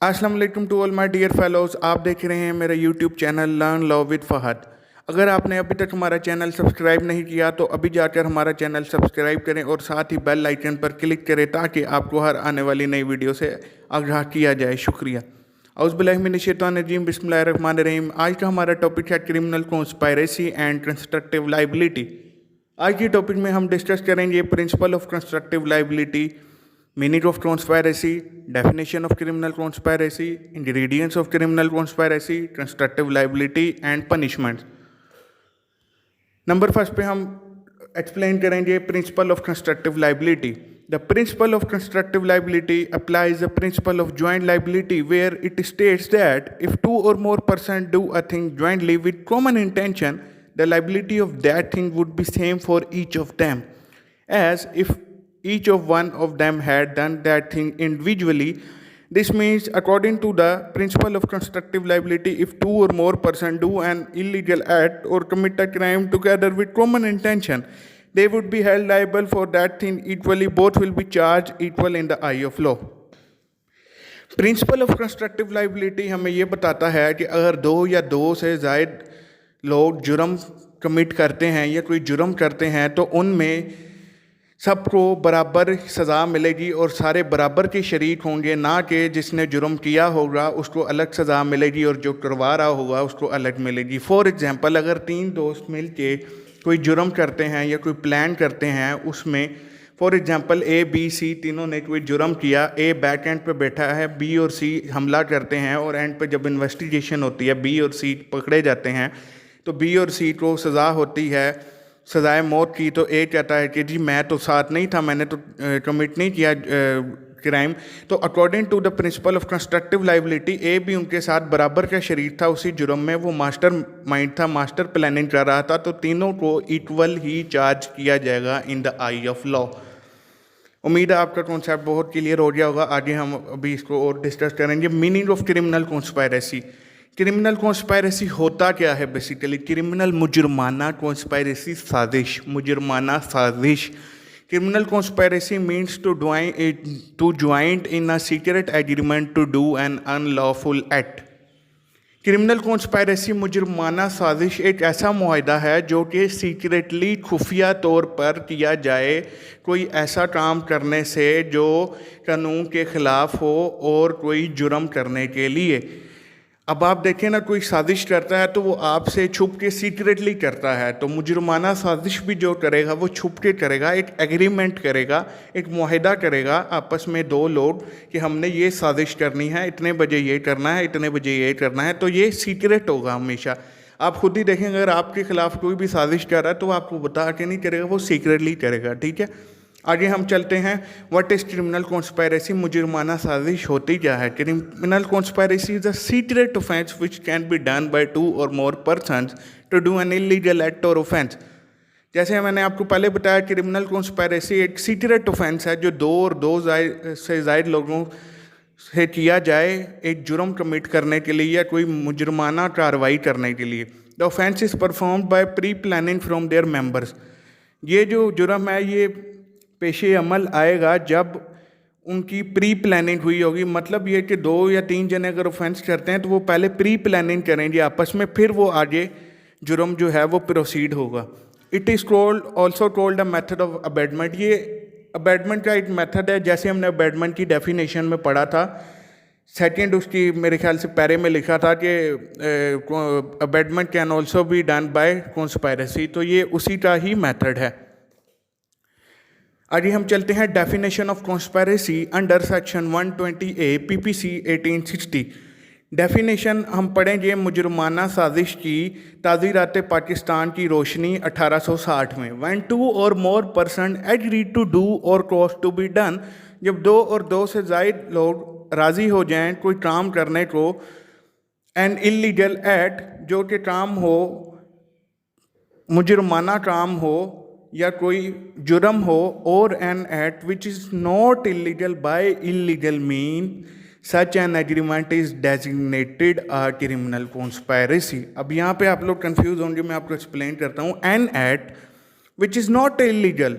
अस्सलाम वालेकुम to all my dear fellows. आप देख रहे हैं मेरा YouTube channel learn law with Fahad. अगर आपने अभी तक हमारा चैनल सब्सक्राइब नहीं किया तो अभी जाकर हमारा चैनल सब्सक्राइब करें और साथ ही बेल आइकन पर क्लिक करें ताकि आपको हर आने वाली नई वीडियो से आगाह किया जाए। शुक्रिया। औज़ुबिल्लाहिमिनश्शैतानिर्रजीम बिस्मिल्लाहिर्रहमानिर्रहीम। आज का हमारा टॉपिक है criminal conspiracy and constructive liability. आज के टॉपिक में हम डिस्कस करेंगे principle of constructive liability, meaning of conspiracy, definition of criminal conspiracy, ingredients of criminal conspiracy, constructive liability and punishment। Number first पे हम एक्सप्लेन करेंगे principle of constructive liability. The principle of constructive liability applies the principle of joint liability where it states that if two और more person do a thing jointly with common intention the liability of that thing would be same for each of them as if each of one of them had done that thing individually. This means, according to the principle of constructive liability, if two or more persons do an illegal act or commit a crime together with common intention, they would be held liable for that thing equally. Both will be charged equal in the eye of law. Principal of constructive liability हमें ये बताता है कि अगर दो या दो से ज़ायद लोग जुर्म कमिट करते हैं या कोई जुर्म करते हैं तो उनमें सबको बराबर सज़ा मिलेगी और सारे बराबर के शरीक होंगे, ना कि जिसने जुर्म किया होगा उसको अलग सज़ा मिलेगी और जो करवा रहा होगा उसको अलग मिलेगी। फॉर एग्ज़ाम्पल, अगर तीन दोस्त मिल के कोई जुर्म करते हैं या कोई प्लान करते हैं, उसमें for example A B C तीनों ने कोई जुर्म किया, ए बैक एंड पे बैठा है, बी और सी हमला करते हैं और एंड पे जब इन्वेस्टिगेशन होती है बी और सी पकड़े जाते हैं तो बी और सी को सज़ा होती है सज़ाए मौत की। तो ए कहता है कि जी मैं तो साथ नहीं था, मैंने तो कमिट नहीं किया क्राइम। तो according to the principle of constructive liability A भी उनके साथ बराबर का शरीक था उसी जुर्म में, वो मास्टर माइंड था, मास्टर प्लानिंग कर रहा था, तो तीनों को इक्वल ही चार्ज किया जाएगा in the I of law. उम्मीद है आपका कॉन्सेप्ट बहुत क्लियर हो गया होगा। आगे हम अभी इसको और डिस्कस करेंगे। Meaning of criminal conspiracy. Criminal conspiracy होता क्या है? बेसिकली क्रिमिनल मुजरमाना कॉन्स्पायरेसी साजिश, मुजरमाना साजिश। Criminal conspiracy means to joint in a secret agreement to do an unlawful act. Criminal conspiracy मुजरमाना साजिश एक ऐसा मुआहदा है जो कि सीक्रेटली खुफिया तौर पर किया जाए कोई ऐसा काम करने से जो कानून के ख़िलाफ़ हो और कोई जुर्म करने के लिए। अब आप देखें ना, कोई साजिश करता है तो वो आपसे छुप के सीक्रेटली करता है, तो मुजरमाना साजिश भी जो करेगा वो छुप के करेगा, एक एग्रीमेंट करेगा, एक मुआहदा करेगा आपस में दो लोग कि हमने ये साजिश करनी है, इतने बजे ये करना है, इतने बजे ये करना है, तो ये सीक्रेट होगा हमेशा। आप खुद ही देखें, अगर आपके खिलाफ कोई भी साजिश कर रहा है तो वो आपको बता के नहीं करेगा, वो सीक्रेटली करेगा। ठीक है, आगे हम चलते हैं। What is criminal conspiracy? मुजरमाना साजिश होती क्या है? Criminal conspiracy is a secret offence which can be done by two और more persons to do an illegal act or offence. जैसे मैंने आपको पहले बताया, क्रिमिनल कॉन्स्पायरेसी एक सीक्रेट ऑफेंस है जो दो और दो से ज़ायद लोगों से किया जाए एक जुर्म कमिट करने के लिए या कोई मुजरमाना कार्रवाई करने के लिए। The offence is performed by pre planning from there members. ये जो जुर्म है ये पेशे अमल आएगा जब उनकी प्री प्लानिंग हुई होगी। मतलब ये कि दो या तीन जने अगर ऑफेंस करते हैं तो वो पहले प्री प्लानिंग करेंगे आपस में, फिर वो आगे जुर्म जो है वो प्रोसीड होगा। It is called also called a method of abetment. ये अबेटमेंट का एक मेथड है, जैसे हमने अबेटमेंट की डेफिनेशन में पढ़ा था, सेकेंड उसकी मेरे ख्याल से पैरे में लिखा था कि abetment can also be done by conspiracy, तो ये उसी का ही मेथड है। आगे हम चलते हैं। Definition of conspiracy under section 120A PPC 1860। Definition हम पढ़ेंगे मुजरमाना साजिश की ताज़ीरात पाकिस्तान की रोशनी 1860 में। व्हेन टू और more person agree to do और कॉज टू बी डन, जब दो और दो से ज़ायद लोग राज़ी हो जाएं कोई काम करने को, एन इलीगल एक्ट जो कि काम हो मुजरमाना काम हो या कोई जुर्म हो, और an act which is not illegal by illegal mean such an agreement is designated a criminal conspiracy. अब यहाँ पे आप लोग कंफ्यूज होंगे, मैं आपको एक्सप्लेन करता हूँ। An act which is not illegal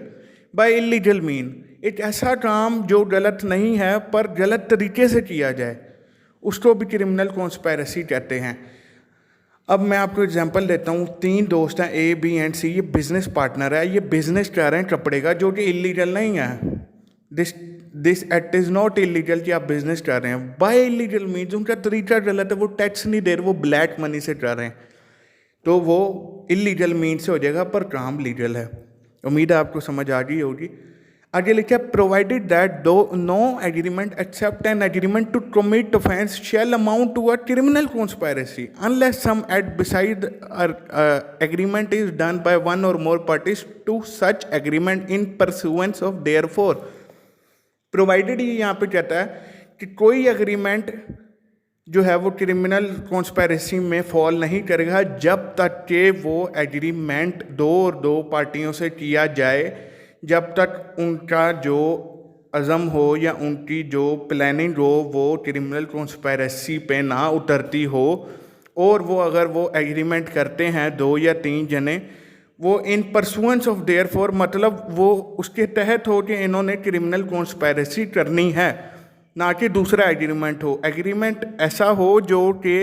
by illegal mean, एक ऐसा काम जो गलत नहीं है पर गलत तरीके से किया जाए, उसको भी क्रिमिनल कॉन्स्पायरेसी कहते हैं। अब मैं आपको एग्जांपल देता हूँ, 3 दोस्त हैं ए बी एंड सी, ये बिजनेस पार्टनर है, ये बिजनेस कर रहे हैं कपड़े का, जो कि इलीगल नहीं है। This it is not illegal कि आप बिजनेस कर रहे हैं। बाय इलीगल मीन्स उनका तरीका गलत है, वो टैक्स नहीं दे रहे, वो ब्लैक मनी से कर रहे हैं, तो वो इलीगल मीन्स से हो जाएगा, पर काम लीगल है। उम्मीद है आपको समझ आ गई होगी। आगे लिखा है, provided that do no agreement except an agreement to commit offence shall amount to a criminal conspiracy unless some act besides agreement is done by one or more parties to such agreement in pursuance of therefore. Provided ये यहाँ पे कहता है कि कोई agreement जो है वो क्रिमिनल कॉन्स्पायरेसी में फॉल नहीं करेगा जब तक कि वो एग्रीमेंट दो पार्टियों से किया जाए, जब तक उनका जो अज़म हो या उनकी जो प्लानिंग हो वो क्रिमिनल कॉन्स्पायरेसी पे ना उतरती हो, और वो अगर वो एग्रीमेंट करते हैं 2 या 3 जने, वो इन परसुएंस ऑफ देयरफॉर मतलब वो उसके तहत हो कि इन्होंने क्रिमिनल कॉन्स्पायरेसी करनी है, ना कि दूसरा एग्रीमेंट हो। एग्रीमेंट ऐसा हो जो कि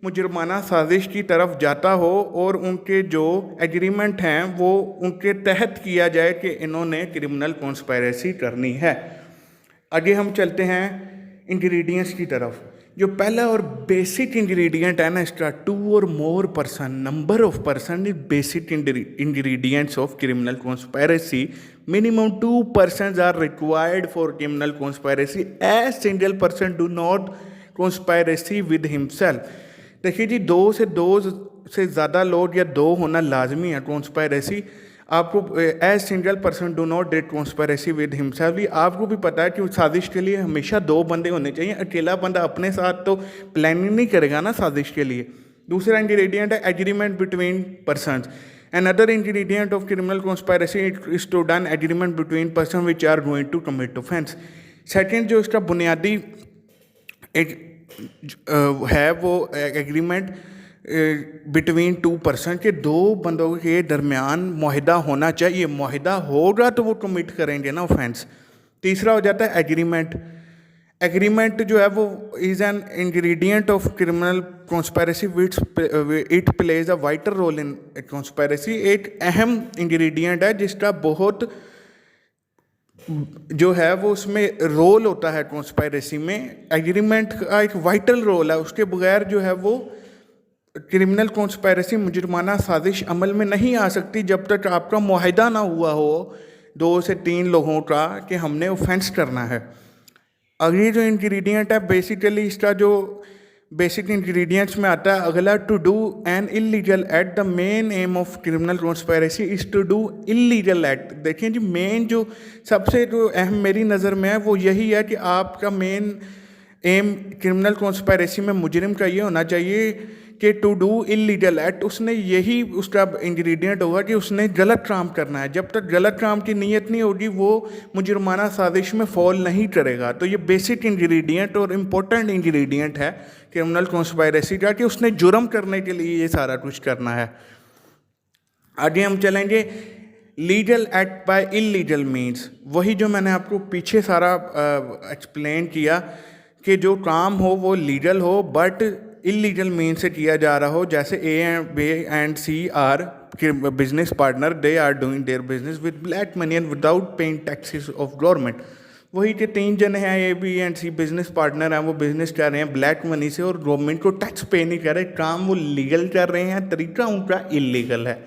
मुजरमाना साजिश की तरफ जाता हो और उनके जो एग्रीमेंट हैं वो उनके तहत किया जाए कि इन्होंने क्रिमिनल कॉन्स्पायरेसी करनी है। आगे हम चलते हैं इंग्रेडिएंट्स की तरफ। जो पहला और बेसिक इंग्रेडिएंट है ना इसका, 2 और more person, number of person is basic ingredients of criminal conspiracy. Minimum 2 persons are required for criminal conspiracy as single person do not conspiracy with himself. देखिए जी, 2 से ज़्यादा लोग या 2 होना लाजमी है कॉन्स्पायरेसी। आपको as single person do not date conspiracy with himself, आपको भी पता है कि साजिश के लिए हमेशा 2 बंदे होने चाहिए। अकेला बंदा अपने साथ तो प्लानिंग नहीं करेगा ना साजिश के लिए। दूसरा इंग्रेडिएंट है agreement between persons. Another ingredient of criminal conspiracy is to done agreement between person which are going to commit offense. Second जो इसका बुनियादी एक है वो एग्रीमेंट बिटवीन 2 पर्सन के 2 बंदों के दरमियान मुआहिदा होना चाहिए। मुआहिदा होगा तो वो कमिट करेंगे ना ऑफेंस। तीसरा हो जाता है एग्रीमेंट। एग्रीमेंट जो है वो is an ingredient of criminal conspiracy which it plays a vital role in conspiracy. एक अहम इंग्रेडिएंट है जिसका बहुत जो है वो उसमें रोल होता है कॉन्स्पायरेसी में। एग्रीमेंट का एक वाइटल रोल है, उसके बगैर जो है वो क्रिमिनल कॉन्स्पायरेसी मुजरमाना साजिश अमल में नहीं आ सकती जब तक आपका मुआहिदा ना हुआ हो 2 से 3 लोगों का कि हमने ऑफेंस करना है। अगली जो इंग्रेडिएंट है बेसिकली इसका जो बेसिक इंग्रेडिएंट्स में आता है अगला, to do an illegal act. The main aim of criminal conspiracy is to do illegal act. देखिए जी, मेन जो सबसे जो अहम मेरी नज़र में है वो यही है कि आपका मेन एम क्रिमिनल कॉन्स्पायरेसी में मुजरिम का ये होना चाहिए कि टू डू इलीगल एक्ट। उसने यही उसका इंग्रेडिएंट होगा कि उसने गलत काम करना है। जब तक गलत काम की नीयत नहीं होगी वो मुजरमाना साजिश में फॉल नहीं करेगा। तो ये बेसिक इंग्रेडिएंट और इम्पोर्टेंट इंग्रेडिएंट है क्रिमिनल कॉन्स्पायरेसी का कि उसने जुर्म करने के लिए ये सारा कुछ करना है। आगे हम चलेंगे legal act by illegal means. वही जो मैंने आपको पीछे सारा एक्सप्लेन किया कि जो काम हो वो लीगल हो बट इलीगल मीन से किया जा रहा हो। जैसे A and C are business partner, they are doing their business with black money and without paying taxes of government. वही के 3 जने हैं, A B and C business partner हैं, वो बिजनेस कर रहे हैं ब्लैक मनी से और गवर्नमेंट को टैक्स पे नहीं कर रहे। काम वो लीगल कर रहे हैं, तरीका उनका इलीगल है।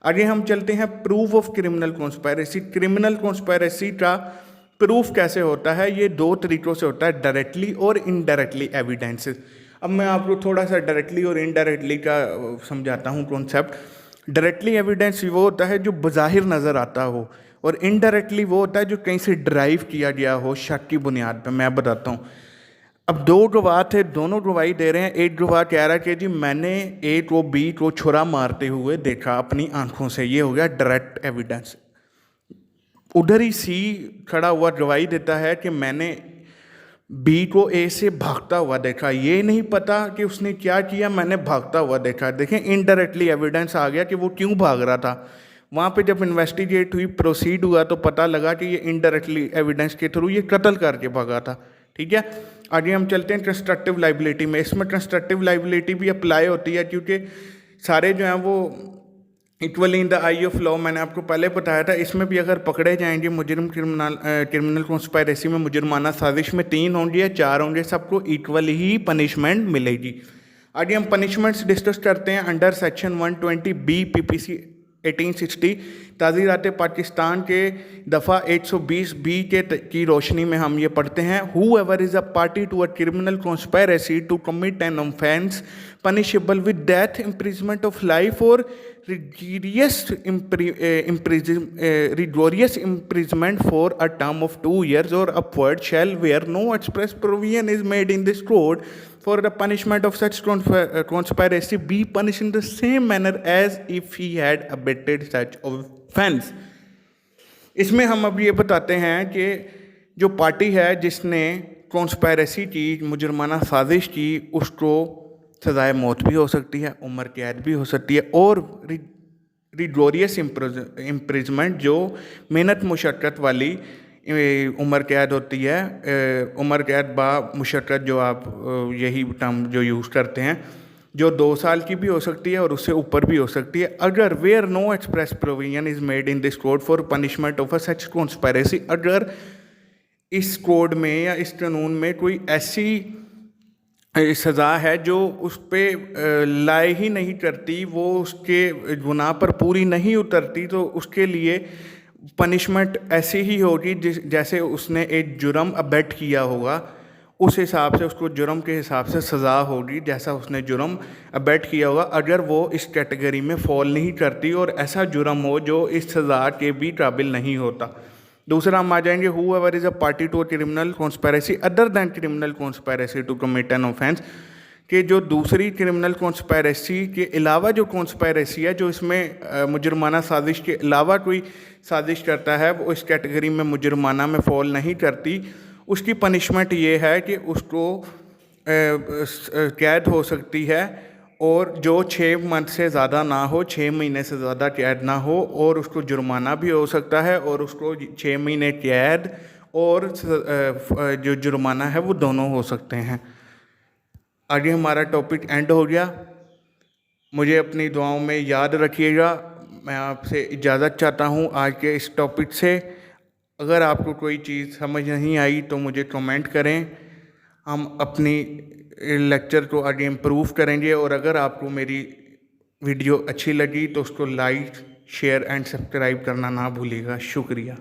आगे हम चलते हैं proof of criminal conspiracy. Criminal conspiracy का प्रूफ कैसे होता है? ये 2 तरीक़ों से होता है, डायरेक्टली और इनडायरेक्टली एविडेंसेस। अब मैं आपको थोड़ा सा डायरेक्टली और इनडायरेक्टली का समझाता हूँ कॉन्सेप्ट। डायरेक्टली एविडेंस वो होता है जो बज़ाहिर नज़र आता हो, और इनडायरेक्टली वो होता है जो कहीं से ड्राइव किया गया हो शक की बुनियाद पर। मैं बताता हूँ। अब 2 गवाह थे, दोनों गवाही दे रहे हैं। एक गवाह कह रहा है कि जी मैंने ए को बी को छुरा मारते हुए देखा अपनी आंखों से। ये हो गया डायरेक्ट एविडेंस। उधर ही सी खड़ा हुआ गवाही देता है कि मैंने बी को ए से भागता हुआ देखा। ये नहीं पता कि उसने क्या किया, मैंने भागता हुआ देखा। देखें, इनडायरेक्टली एविडेंस आ गया कि वो क्यों भाग रहा था। वहाँ पे जब इन्वेस्टिगेट हुई, प्रोसीड हुआ, तो पता लगा कि ये इनडायरेक्टली एविडेंस के थ्रू ये कत्ल करके भागा था। ठीक है। आगे हम चलते हैं कंस्ट्रक्टिव लाइबिलिटी में। इसमें कंस्ट्रक्टिव लाइबिलिटी भी अप्लाई होती है, क्योंकि सारे जो हैं वो equally in the I of law, मैंने आपको पहले बताया था। इसमें भी अगर पकड़े जाएंगे मुजरिम, क्रिमिनल कॉन्स्पायरेसी में मुजरमाना साजिश में 3 होंगे या 4 होंगे, सबको इक्वली ही पनिशमेंट मिलेगी। आगे हम पनिशमेंट्स डिस्कस करते हैं अंडर सेक्शन 120B PPC 1860 ताज़ीरात पाकिस्तान के दफ़ा 120B की रोशनी में हम ये पढ़ते हैं, whoever is a party to a criminal conspiracy to commit an offence punishable with death, imprisonment of life और rigorous imprisonment for a term of 2 years or upward shall, where no express provision is made in this code for the punishment of such conspiracy, be punished in the same manner as if he had abetted such offense। इसमें हम अब ये बताते हैं कि जो party है जिसने कॉन्स्पायरेसी की, मुजरमाना साजिश की, उसको सज़ाए मौत भी हो सकती है, उम्र कैद भी हो सकती है, और रिगोरियस इम्प्रिजमेंट जो मेहनत मुशक्क़त वाली उम्र कैद होती है, उम्र कैद बा मुशक्क़त जो आप यही टर्म जो यूज़ करते हैं, जो 2 साल की भी हो सकती है और उससे ऊपर भी हो सकती है। अगर where no express provision is made in this code for punishment of a such conspiracy, अगर इस कोड में या इस कानून में कोई ऐसी सज़ा है जो उस पर लाए ही नहीं करती, वो उसके गुनाह पर पूरी नहीं उतरती, तो उसके लिए पनिशमेंट ऐसी ही होगी जैसे उसने एक जुर्म अबेट किया होगा, उस हिसाब से उसको जुर्म के हिसाब से सज़ा होगी जैसा उसने जुर्म अबेट किया होगा, अगर वो इस कैटेगरी में फॉल नहीं करती और ऐसा जुर्म हो जो इस सज़ा के भी काबिल नहीं होता। दूसरा हम आ जाएंगे, whoever is a party to a criminal conspiracy other than criminal conspiracy to commit an offence, कि जो दूसरी क्रिमिनल कॉन्स्पायरेसी के अलावा जो कॉन्स्पायरेसी है, जो इसमें मुजरमाना साजिश के अलावा कोई साजिश करता है, वो इस कैटेगरी में मुजरमाना में फॉल नहीं करती, उसकी पनिशमेंट ये है कि उसको कैद हो सकती है, और जो 6 मंथ से ज़्यादा ना हो, 6 महीने से ज़्यादा कैद ना हो, और उसको जुर्माना भी हो सकता है, और उसको 6 महीने कैद और जो जुर्माना है वो दोनों हो सकते हैं। आगे हमारा टॉपिक एंड हो गया। मुझे अपनी दुआओं में याद रखिएगा। मैं आपसे इजाज़त चाहता हूँ आज के इस टॉपिक से। अगर आपको कोई चीज़ समझ नहीं आई तो मुझे कमेंट करें, हम अपनी लेक्चर को आगे इम्प्रूव करेंगे। और अगर आपको मेरी वीडियो अच्छी लगी तो उसको लाइक, शेयर एंड सब्सक्राइब करना ना भूलिएगा। शुक्रिया।